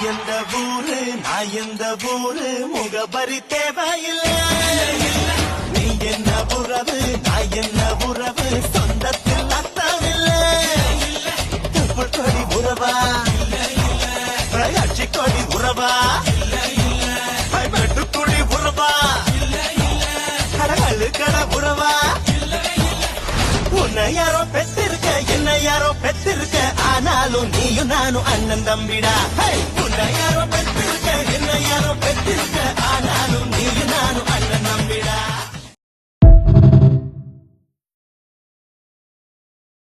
எந்த ஊரு நான் எந்த ஊரு முகபரி தேவையில்லை. நீ என்ன உறவு நான் என்ன உறவு சொந்தத்தில் அர்த்தமில்லை. தொப்புள் கொடி உறவா அச்சி கொடி உறவா வெட்டுக்குடி உறவா கடகழு கட உறவா. உன்னை யாரோ பெத்திருக்க என்ன யாரோ பெத்திருக்க ஆனாலும் நீயும் நானும் அண்ணன் தம்பிடா. உன்னை யாரோ பெத்திருக்க என்ன யாரோ பெத்திருக்க ஆனாலும் நீயும் நானும் அண்ணன் தம்பிடா.